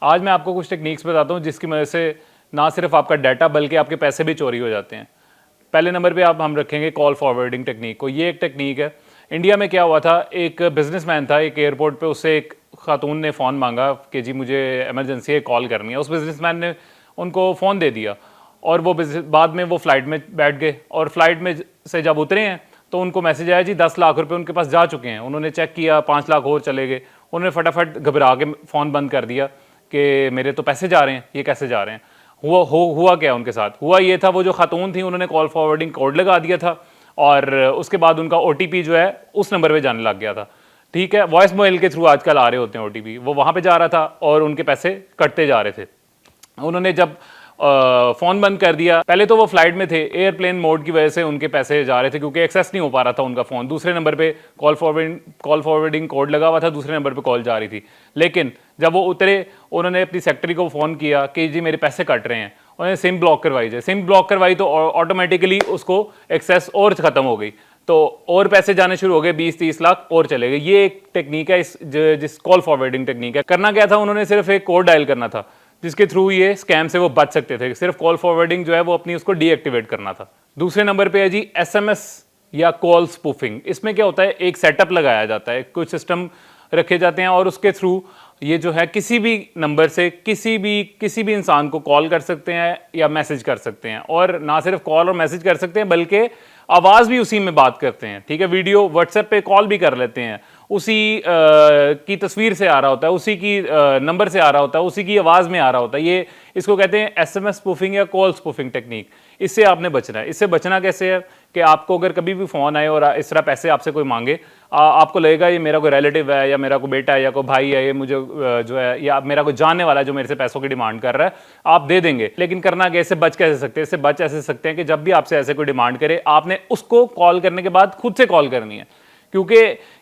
आज मैं आपको कुछ टेक्निक्स बताता हूँ जिसकी वजह से ना सिर्फ आपका डाटा बल्कि आपके पैसे भी चोरी हो जाते हैं। पहले नंबर पे हम रखेंगे कॉल फॉरवर्डिंग टेक्निक को। ये एक टेक्निक है। इंडिया में क्या हुआ था, एक बिजनेसमैन था, एक एयरपोर्ट पे उससे एक खातून ने फ़ोन मांगा कि जी मुझे इमरजेंसी है, कॉल करनी है। उस बिजनेसमैन ने उनको फ़ोन दे दिया और वो बाद में वो फ़्लाइट में बैठ गए और फ्लाइट में से जब उतरे हैं तो उनको मैसेज आया जी 10 लाख रुपए उनके पास जा चुके हैं। उन्होंने चेक किया, 5 लाख और चले गए। उन्होंने फटाफट घबरा के फ़ोन बंद कर दिया कि मेरे तो पैसे जा रहे हैं, ये कैसे जा रहे हैं। हुआ क्या उनके साथ, हुआ ये था, वो जो खातून थी उन्होंने कॉल फॉरवर्डिंग कोड लगा दिया था और उसके बाद उनका OTP जो है उस नंबर पे जाने लग गया था। ठीक है, वॉइस मेल के थ्रू आजकल आ रहे होते हैं OTP, वो वहाँ पे जा रहा था और उनके पैसे कटते जा रहे थे। उन्होंने जब फ़ोन बंद कर दिया, पहले तो वो फ्लाइट में थे, एयरप्लेन मोड की वजह से उनके पैसे जा रहे थे क्योंकि एक्सेस नहीं हो पा रहा था उनका फ़ोन। दूसरे नंबर पे कॉल फॉरवर्डिंग कोड लगा हुआ था, दूसरे नंबर पे कॉल जा रही थी। लेकिन जब वो उतरे, उन्होंने अपनी सेक्रेटरी को फ़ोन किया कि जी मेरे पैसे कट रहे हैं। उन्होंने सिम ब्लॉक करवाई जाए, सिम ब्लॉक करवाई तो ऑटोमेटिकली उसको एक्सेस और ख़त्म हो गई, तो और पैसे जाने शुरू हो गए, 20-30 लाख और चले गए। ये एक टेक्निक है जिस कॉल फॉरवर्डिंग टेक्निक है। करना क्या था, उन्होंने सिर्फ एक कोड डायल करना था जिसके थ्रू ये स्कैम से वो बच सकते थे। सिर्फ कॉल फॉरवर्डिंग जो है वो अपनी उसको डीएक्टिवेट करना था। दूसरे नंबर पे है जी SMS या कॉल स्पूफिंग। इसमें क्या होता है, एक सेटअप लगाया जाता है, कुछ सिस्टम रखे जाते हैं और उसके थ्रू ये जो है किसी भी नंबर से किसी भी इंसान को कॉल कर सकते हैं या मैसेज कर सकते हैं। और ना सिर्फ कॉल और मैसेज कर सकते हैं बल्कि आवाज़ भी उसी में बात करते हैं। ठीक है, वीडियो व्हाट्सएप पे कॉल भी कर लेते हैं, उसी की तस्वीर से आ रहा होता है, उसी की नंबर से आ रहा होता है, उसी की आवाज़ में आ रहा होता है। ये इसको कहते हैं SMS स्पूफिंग या कॉल स्पूफिंग टेक्निक। इससे आपने बचना है। इससे बचना कैसे है कि आपको अगर कभी भी फ़ोन आए और इस तरह पैसे आपसे कोई मांगे, आपको लगेगा ये मेरा कोई रिलेटिव है या मेरा कोई बेटा है या कोई भाई है, ये मुझे जो है या मेरा कोई जानने वाला है जो मेरे से पैसों की डिमांड कर रहा है, आप दे देंगे। लेकिन करना क्या, इससे बच कैसे सकते हैं? इससे बच ऐसे सकते हैं कि जब भी आपसे ऐसे कोई डिमांड करे, आपने उसको कॉल करने के बाद खुद से कॉल करनी है। क्योंकि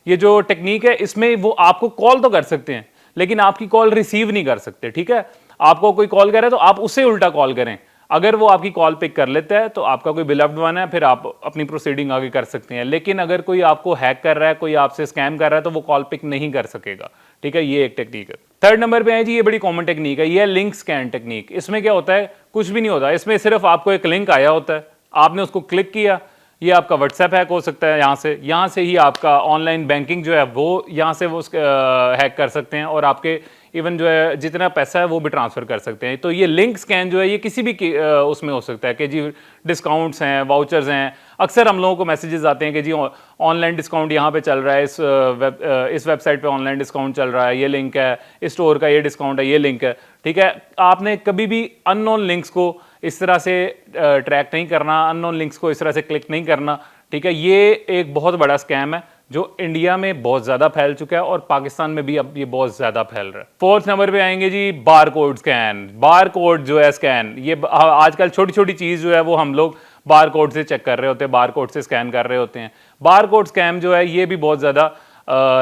ये जो टेक्निक है इसमें वो आपको कॉल तो कर सकते हैं लेकिन आपकी कॉल रिसीव नहीं कर सकते। ठीक है, आपको कोई कॉल करे तो आप उससे उल्टा कॉल करें। अगर वो आपकी कॉल पिक कर लेता है तो आपका कोई बिलव्ड वन है, फिर आप अपनी प्रोसीडिंग आगे कर सकते हैं। लेकिन अगर कोई आपको हैक कर रहा है, कोई आपसे स्कैम कर रहा है, तो वो कॉल पिक नहीं कर सकेगा। ठीक है, ये एक टेक्निक है। थर्ड नंबर पे है जी, ये बड़ी कॉमन टेक्निक है, ये लिंक स्कैन टेक्निक। इसमें क्या होता है, कुछ भी नहीं होता, इसमें सिर्फ आपको एक लिंक आया होता है, आपने उसको क्लिक किया, ये आपका व्हाट्सएप हैक हो सकता है, यहाँ से ही आपका ऑनलाइन बैंकिंग जो है वो यहाँ से वो हैक कर सकते हैं और आपके इवन जो है जितना पैसा है वो भी ट्रांसफ़र कर सकते हैं। तो ये लिंक स्कैन जो है ये किसी भी उसमें हो सकता है कि जी डिस्काउंट्स हैं, वाउचर्स हैं। अक्सर हम लोगों को मैसेजेस आते हैं कि जी ऑनलाइन डिस्काउंट यहाँ पे चल रहा है, इस वेबसाइट पे ऑनलाइन डिस्काउंट चल रहा है, ये लिंक है, इस स्टोर का ये डिस्काउंट है, ये लिंक है। ठीक है, आपने कभी भी अननोन लिंक्स को इस तरह से ट्रैक नहीं करना, अननोन लिंक्स को इस तरह से क्लिक नहीं करना। ठीक है, ये एक बहुत बड़ा स्कैम है जो इंडिया में बहुत ज़्यादा फैल चुका है और पाकिस्तान में भी अब ये बहुत ज़्यादा फैल रहा है। फोर्थ नंबर पे आएंगे जी bar code scan. Bar code जो है स्कैन, ये आजकल छोटी छोटी चीज़ जो है वो हम लोग बार कोड से चेक कर रहे होते हैं, बार कोड से स्कैन कर रहे होते हैं। बार कोड स्कैम जो है ये भी बहुत ज़्यादा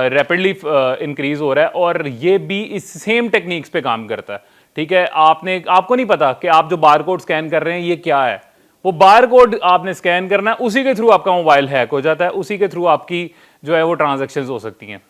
रैपिडली इंक्रीज हो रहा है और ये भी इस सेम टेक्निक्स पे काम करता है। ठीक है, आपको नहीं पता कि आप जो बार कोड स्कैन कर रहे हैं ये क्या है। वो बार कोड आपने स्कैन करना है, उसी के थ्रू आपका मोबाइल हैक हो जाता है, उसी के थ्रू आपकी जो है वो ट्रांजैक्शंस हो सकती हैं।